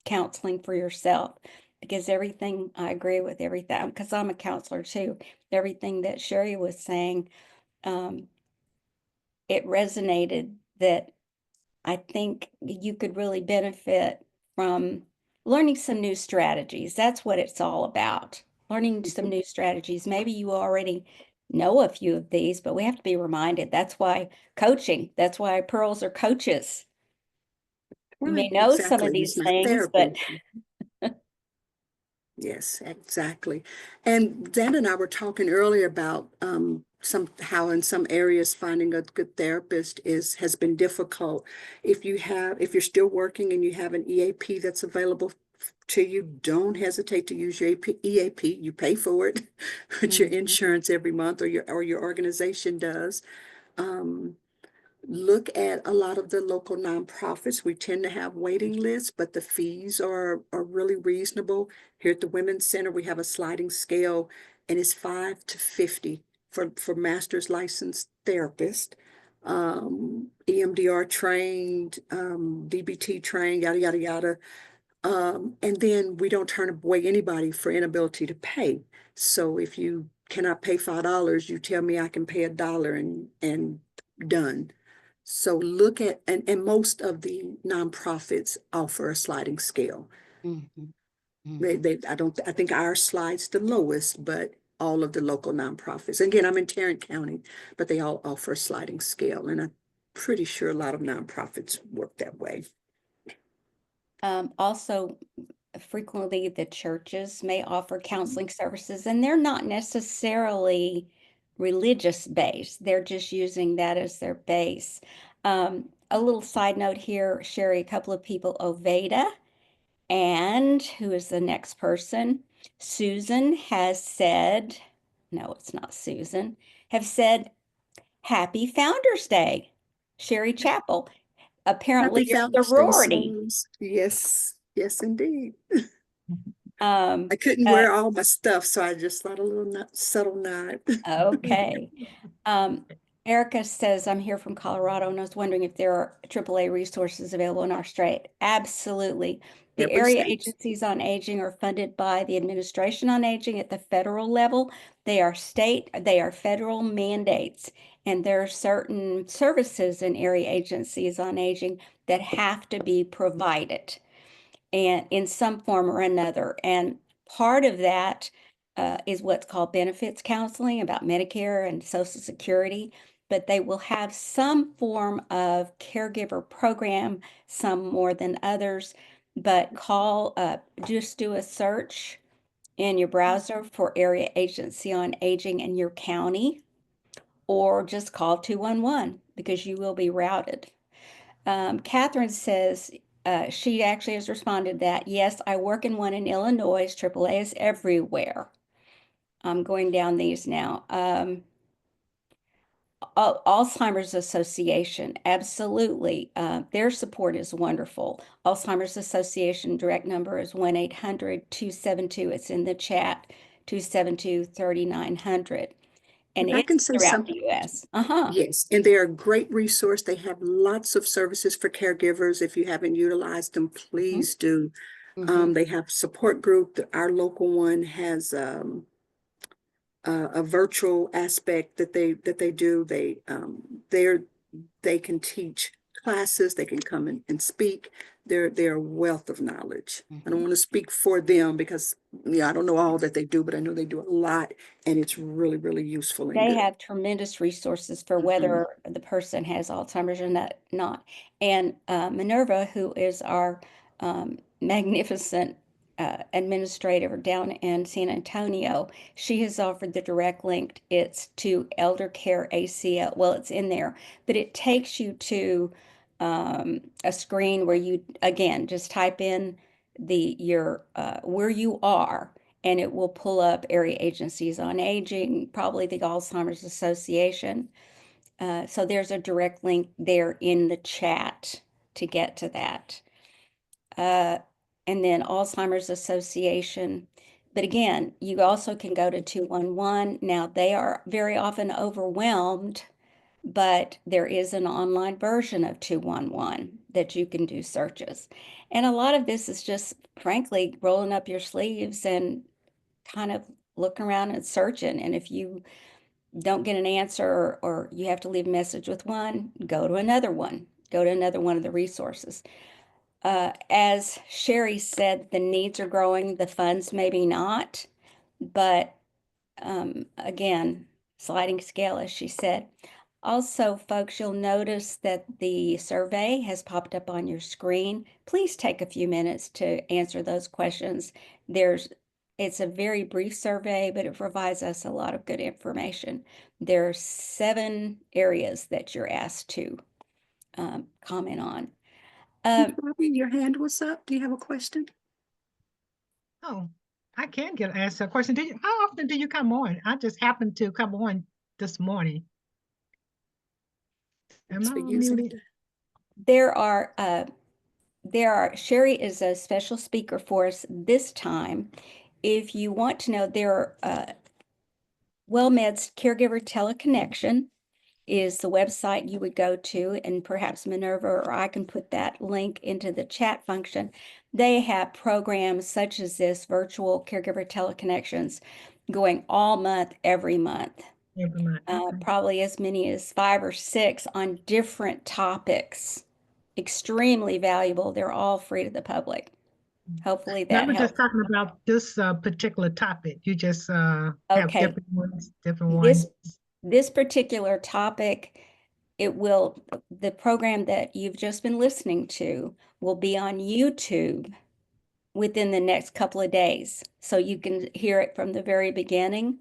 counseling for yourself. Because everything, I agree with everything, because I'm a counselor too. Everything that Sherri was saying, um, it resonated that I think you could really benefit from learning some new strategies. That's what it's all about. Learning some Mhm. new strategies. Maybe you already know a few of these, but we have to be reminded. That's why coaching, that's why pearls are coaches. You may Right, know some of exactly. It's these not things, but therapy. Yes, exactly. And Dan and I were talking earlier about some how in some areas finding a good therapist is has been difficult. If you're still working and you have an EAP that's available to you, don't hesitate to use your EAP. You pay for it with your Mhm. insurance every month, or your organization does. Um, Look at a lot of the local nonprofits. We tend to have waiting lists, but the fees are really reasonable. Here at the Women's Center, we have a sliding scale, and it's 5 to 50 for master's licensed therapist, EMDR trained, DBT trained, yada yada yada. And then we don't turn away anybody for inability to pay. So if you cannot pay $5, you tell me I can pay $1 and done. So look at and most of the nonprofits offer a sliding scale. Mhm. Mhm. They I think ours slides the lowest, but all of the local nonprofits. Again, I'm in Tarrant County, but they all offer a sliding scale, and I'm pretty sure a lot of nonprofits work that way. Also, frequently the churches may offer counseling services, and they're not necessarily religious based. They're just using that as their base. A little side note here, Sherri, a couple of people, Oveda, and who is the next person? Susan has said, no, it's not Susan, have said, Happy Founders Day, Sherri Chapel. Apparently, Happy your Founders Day, sorority. Suze. Yes, yes, indeed. Um, I couldn't uh, wear all my stuff, so I just thought a little subtle nod. okay. Um, Erica says, I'm here from Colorado and I was wondering if there are AAA resources available in our state. Absolutely. The Every area state. agencies on aging are funded by the Administration on Aging at the federal level. They are federal mandates, and there are certain services in area agencies on aging that have to be provided and in some form or another. And part of that is what's called benefits counseling about Medicare and Social Security, but they will have some form of caregiver program, some more than others. But just do a search in your browser for area agency on aging in your county, or just call 211 because you will be routed. Catherine says she actually has responded that, yes, I work in one in Illinois. AAA is everywhere. I'm going down these now. Alzheimer's Association, absolutely. Their support is wonderful. Alzheimer's Association direct number is 1-800-272. It's in the chat, 272-3900. And If I it's can say throughout the something, US. Uh-huh. yes, and they're a great resource. They have lots of services for caregivers. If you haven't utilized them, Hmm. please do. Hmm. They have support group. Our local one has a virtual aspect that they do. They can teach classes. They can come and speak. They're a wealth of knowledge. I don't Hmm. want to speak for them because I don't know all that they do, but I know they do a lot, and it's really really useful and They good. have tremendous resources for Mhm. whether the person has Alzheimer's or not. And Minerva, who is our magnificent administrator down in San Antonio, she has offered the direct link. It's to Elder Care ACL. Well, it's in there, but it takes you to a screen where you, again, just type in your where you are, and it will pull up area agencies on aging, probably the Alzheimer's Association. So there's a direct link there in the chat to get to that. And then Alzheimer's Association. But again, you also can go to 211. Now, they are very often overwhelmed, but there is an online version of 211 that you can do searches. And a lot of this is just, frankly, rolling up your sleeves and kind of looking around and searching. And if you don't get an answer or you have to leave a message with one, go to another one. Go to another one of the resources. As Sherri said, the needs are growing, the funds maybe not, but again, sliding scale, as she said. Also, folks, you'll notice that the survey has popped up on your screen. Please take a few minutes to answer those questions. It's a very brief survey, but it provides us a lot of good information. There are 7 areas that you're asked to comment on. Bobby, your hand was up. Do you have a question? Oh, I can get asked a question. How often do you come on? I just happened to come on this morning. Am Thanks I for using muted? it. There are Sherri is a special speaker for us this time. If you want to know, there are WellMed's Caregiver Teleconnection is the website you would go to, and perhaps Minerva or I can put that link into the chat function. They have programs such as this, virtual caregiver teleconnections, going all month, every month. Every month. Okay. Probably as many as 5 or 6 on different topics. Extremely valuable. They're all free to the public. Hopefully Now that we're just helps. talking about this particular topic. You just have Okay, different ones, different this ones. this particular topic, the program that you've just been listening to will be on YouTube within the next couple of days, so you can hear it from the very beginning.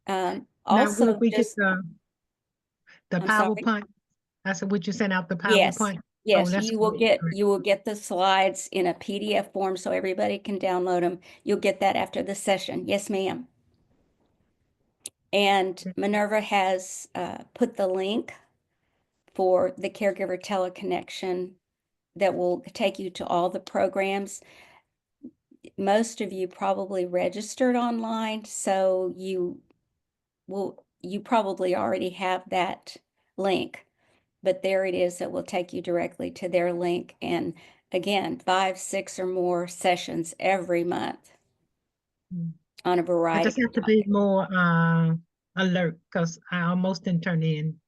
Now, will Also, we get just the I'm sorry. PowerPoint? I said, would you send out the Yes, PowerPoint? Oh, yes, that's you will great. get Great. you will get the slides in a PDF form so everybody can download them. You'll get that after the session. Yes, ma'am. And Minerva has put the link for the caregiver teleconnection that will take you to all the programs. Most of you probably registered online, so you probably already have that link. But there it is that will take you directly to their link. And again, 5, 6 or more sessions every month Mm. on a I variety just have of to be topics. more alert because I almost didn't turn in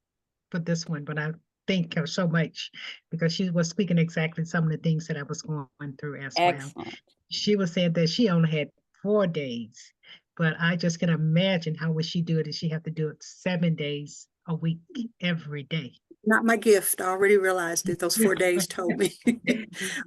for this one, but I thank her so much because she was speaking exactly some of the things that I was going through as well. Excellent. She was saying that she only had 4 days, but I just can imagine how would she do it if she have to do it 7 days a week every day. Not my gift. I already realized it. Those 4 days told me.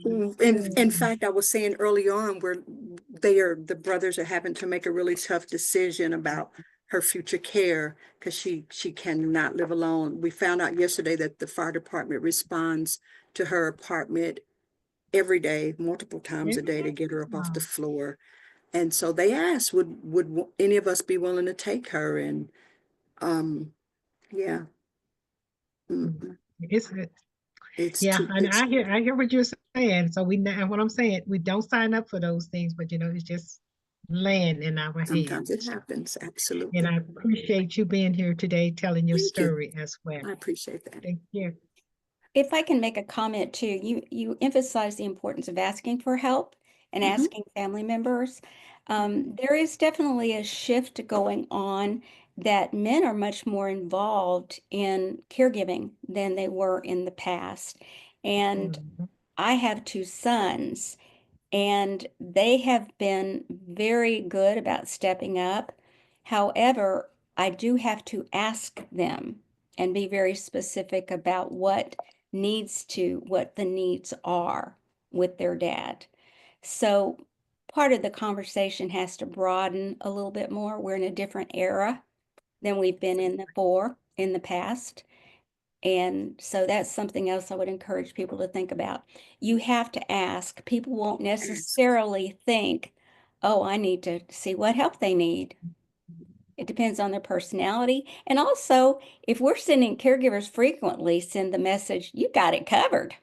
In fact, I was saying early on where the brothers are having to make a really tough decision about her future care because she cannot live alone. We found out yesterday that the fire department responds to her apartment every day, multiple times a Every day to day? get her up off the Oh, floor. And so they asked, would any of us be willing to take her? And yeah, mm. mm-mm. It's It's yeah, too and it's I hear what you're saying. So and what I'm saying, we don't sign up for those things, but it's just laying in our sometimes it hands. happens. And Absolutely. I appreciate you being here today, telling your Thank you. story as well. I appreciate that. Thank you. If I can make a comment too, you emphasize the importance of asking for help and Hmm. asking family members. There is definitely a shift going on that men are much more involved in caregiving than they were in the past. And Mhm. I have 2 sons, and they have been very good about stepping up. However, I do have to ask them and be very specific about what the needs are with their dad. So part of the conversation has to broaden a little bit more. We're in a different era than we've been in the past. And so that's something else I would encourage people to think about. You have to ask. People won't Ask. necessarily think, oh, I need to see what help they need. It depends on their personality. And also, if we're sending caregivers frequently, send the message, you got it covered.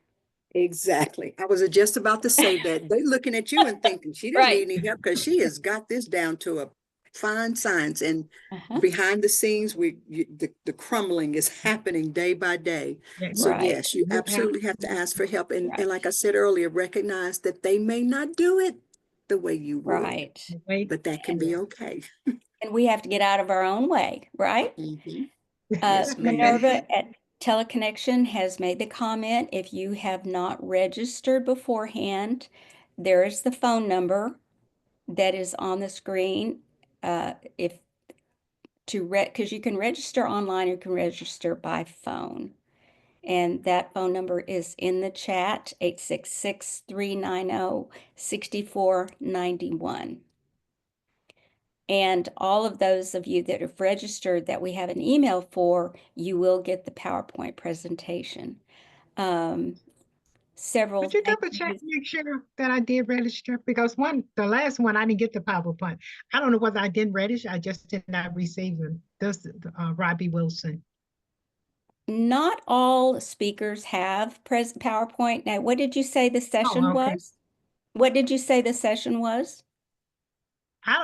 Exactly. I was just about to say that. They looking at you and thinking she doesn't Right. need any help because she has got this down to a fine science. And Uh-huh. behind the scenes, the crumbling is happening day by day. Yeah, So Right. yes, you you have absolutely have to ask for help. And Right. like I said earlier, recognize that they may not do it the way you would, Right. to wait. but that can And be Yeah. okay. and we have to get out of our own way, right? Mhm. Yes, ma'am. Minerva at Teleconnection has made the comment, if you have not registered beforehand, there is the phone number that is on the screen. If because you can register online, you can register by phone. And that phone number is in the chat, 866-390-6491. And all of those of you that have registered that we have an email for, you will get the PowerPoint presentation. Several Could you thank double check, yous. make sure that I did register? Because the last one, I didn't get the PowerPoint. I don't know whether I didn't register, I just did not receive them. This, Robbie Wilson. Not all speakers have PowerPoint. Now, what did you say the session Oh, okay. was? What did you say the session was? I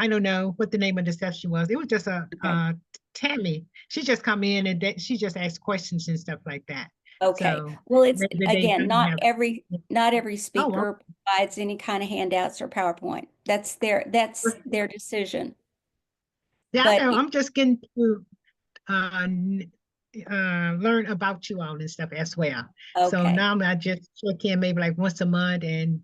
don't know what the name of the session was. It was just Okay. Tammy. She just come in and she just asked questions and stuff like that. Okay. So Well, it's maybe they again, didn't have. not every Oh, well, speaker provides any kind of handouts or PowerPoint. That's their decision. yeah, I But know. I'm just getting to learn about you all and stuff as well. So okay. now I just check in maybe like once a month, and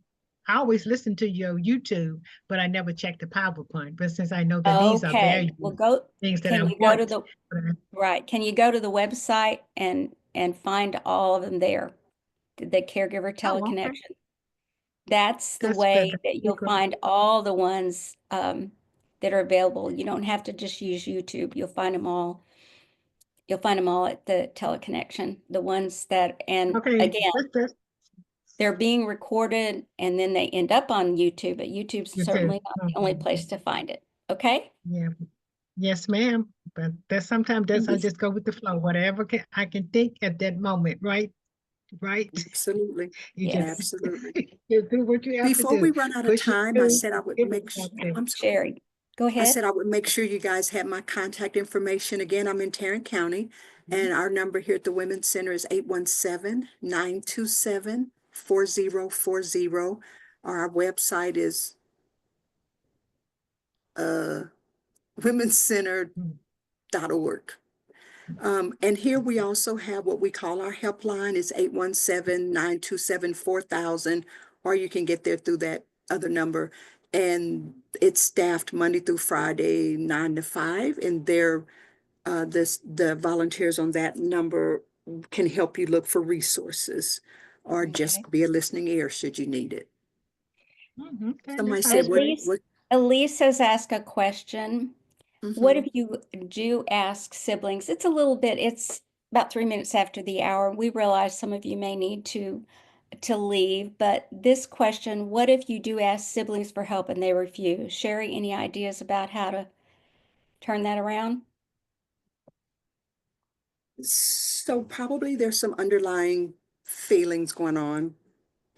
I always listen to your YouTube, but I never check the PowerPoint. But since I know that these are Okay. Well, valuable things that I can you go to want, the but right? Can you go to the website and find all of them there? The caregiver oh, okay, teleconnection. That's the that's good. way that That's you'll good. find all the ones that are available. You don't have to just use YouTube. You'll find them all. You'll find them all at the teleconnection. The ones that, and Okay, again, that's good. they're being recorded and then they end up on YouTube, but YouTube's You too. certainly not the only place to find it. Okay? Yeah. Yes, ma'am. But there's sometimes And I bef- just go with the flow, whatever I can think at that moment, right? Right. Absolutely. You just Yes. Absolutely. you do what you have to Before do. we run out of Push it time, I through. said I would Give what make, you have to. I'm sorry. Sherri, go I ahead. said I would make sure you guys had my contact information. Again, I'm in Tarrant County, and our number here at the Women's Center is 817-927-4040. Our website is uh, womenscenter.org. And here we also have what we call our helpline is 817-927-4000, or you can get there through that other number. And it's staffed Monday through Friday, 9 to 5. And the volunteers on that number can help you look for resources or Okay. just be a listening ear should you need it. Okay, that Somebody said, sounds great. Elise has asked a question. What Mhm. if you do ask siblings? It's about 3 minutes after the hour. We realize some of you may need to leave, but this question, what if you do ask siblings for help and they refuse? Sherri, any ideas about how to turn that around? So probably there's some underlying feelings going on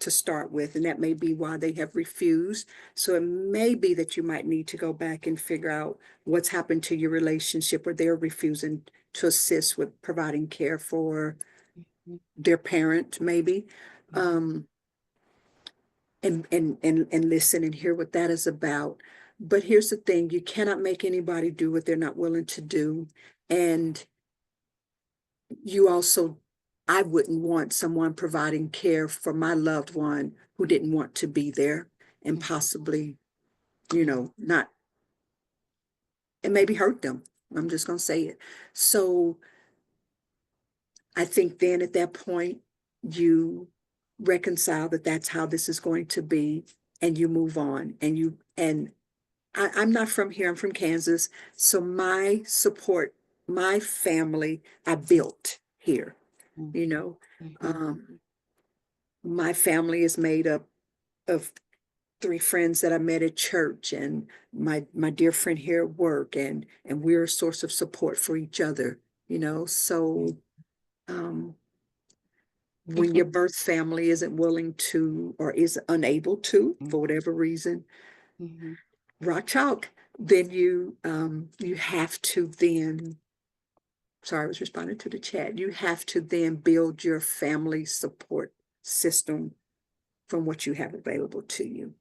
to start with, and that may be why they have refused. So it may be that you might need to go back and figure out what's happened to your relationship where they're refusing to assist with providing care for their parent, maybe. Um, and listen and hear what that is about. But here's the thing, you cannot make anybody do what they're not willing to do. And you also, I wouldn't want someone providing care for my loved one who didn't want to be there and possibly, not, and maybe hurt them. I'm just going to say it. So I think then at that point, you reconcile that that's how this is going to be, and you move on. I'm not from here, I'm from Kansas. So my support, my family, I built here, you know. Mhm. My family is made up of three friends that I met at church, and my dear friend here at work, and we're a source of support for each other, you know. So when your birth family isn't willing to, or is unable to, for whatever reason, Mhm. rock chalk, then you have to then, sorry, I was responding to the chat. You have to then build your family support system from what you have available to you.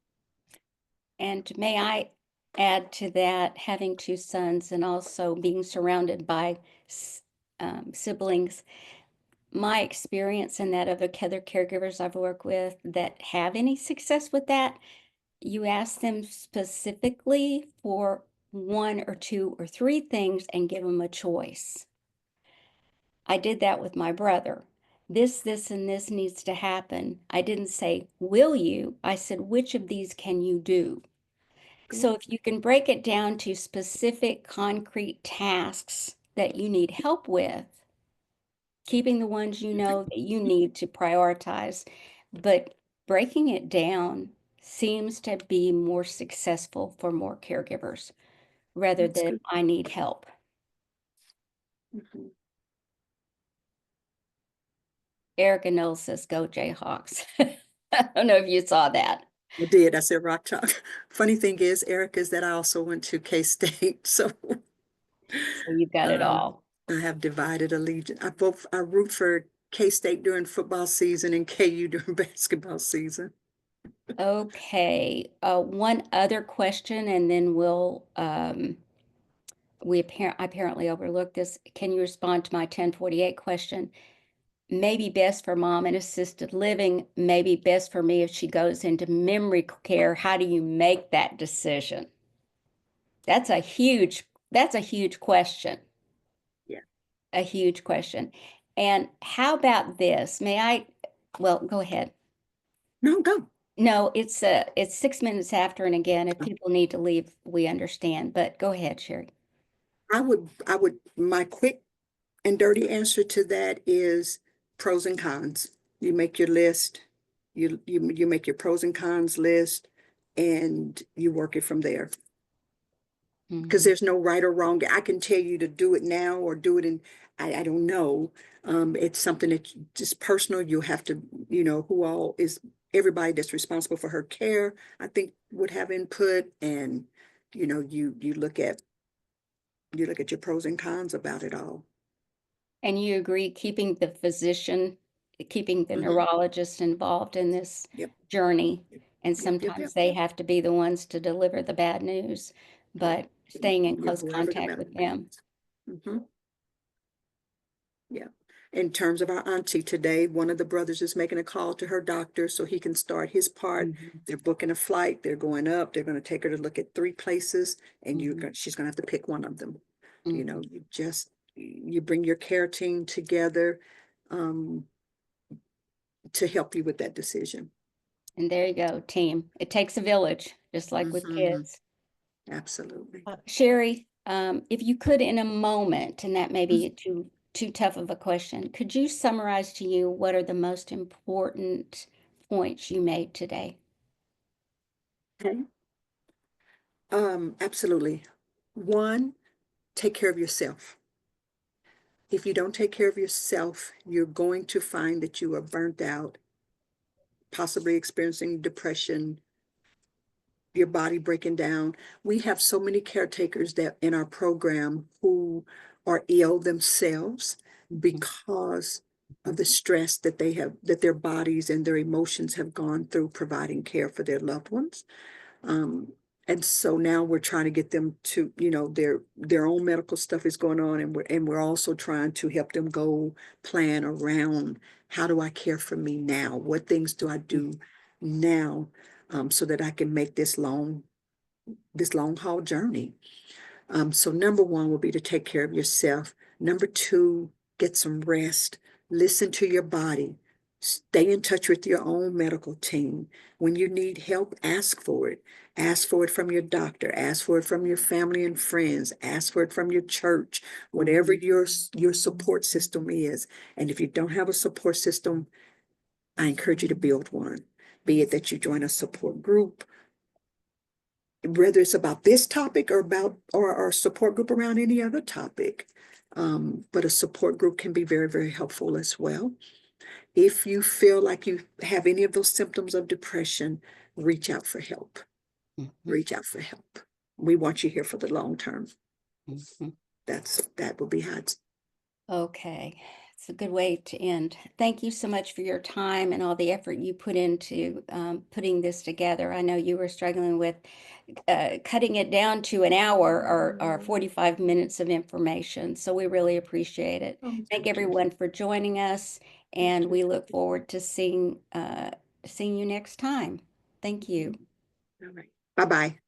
And may I add to that, having two sons and also being surrounded by siblings, my experience and that of other caregivers I've worked with that have any success with that, you ask them specifically for one or two or three things and give them a choice. I did that with my brother. This, and this needs to happen. I didn't say, will you? I said, which of these can you do? So if you can break it down to specific concrete tasks that you need help with, keeping the ones you know that you need to prioritize, but breaking it down seems to be more successful for more caregivers rather That's than good. I need help. Mhm. Erica Knowles says, go Jayhawks. I don't know if you saw that. I did. I said rock chalk. Funny thing is, Erica, is that I also went to K-State, so So you've got it um, all. I have divided allegiance. I root for K-State during football season and KU during basketball season. Okay, one other question, and then I apparently overlooked this. Can you respond to my 1048 question? Maybe best for mom in assisted living, maybe best for me if she goes into memory care. How do you make that decision? That's a huge question. Yeah. A huge question. And how about this? Well, go ahead. No, go. No, it's 6 minutes after, and again, if people need to leave, we understand. But go ahead, Sherri. My quick and dirty answer to that is pros and cons. You make your list, you make your pros and cons list, and you work it from there. Because Mhm. there's no right or wrong. I can tell you to do it now or do it in, I don't know. It's something that just personal. You have to, who all is everybody that's responsible for her care, I think would have input, and you look at your pros and cons about it all. And you agree keeping the Hmm. neurologist involved in this Yep. journey, and Yep. Yep. sometimes Yep. they have to be the ones to deliver the bad news, Yep. but staying in Yeah, close whoever the contact medical with man them. is. Hmm. Yeah. In terms of our auntie today, one of the brothers is making a call to her doctor so he can start his part. Mhm, They're booking a flight. They're going up. They're going to take her to look at three places, and mhm, she's going to have to pick one of them. mhm. You bring your care team together um, to help you with that decision. And there you go, team. It takes a village, just like with Hmm. kids. Absolutely. Sherri, if you could, in a moment, and that may be too tough of a question, could you summarize to you what are the most important points you made today? Okay. Absolutely. One, take care of yourself. If you don't take care of yourself, you're going to find that you are burnt out, possibly experiencing depression, your body breaking down. We have so many caretakers that in our program who are ill themselves Mhm, because of the stress that their bodies and their emotions have gone through providing care for their loved ones. Um, and so now we're trying to get them to, their own medical stuff is going on, and we're also trying to help them go plan around, how do I care for me now? What things do I mhm. do now, so that I can make this long haul journey? So number one will be to take care of yourself. Number two, get some rest. Listen to your body. Stay in touch with your own medical team. When you need help, ask for it. Ask for it from your doctor. Ask for it from your family and friends. Ask for it from your church, whatever your support system is. And if you don't have a support system, I encourage you to build one. Be it that you join a support group, whether it's about this topic or about or a support group around any other topic. But a support group can be very, very helpful as well. If you feel like you have any of those symptoms of depression, reach out for help. Reach out for help. We want you here for the long term. That will be how it's. Okay, it's a good way to end. Thank you so much for your time and all the effort you put into putting this together. I know you were struggling with cutting it down to an hour or 45 minutes of information, so we really appreciate it. Thank everyone for joining us, and we look forward to seeing you next time. Thank you. All right. Bye-bye.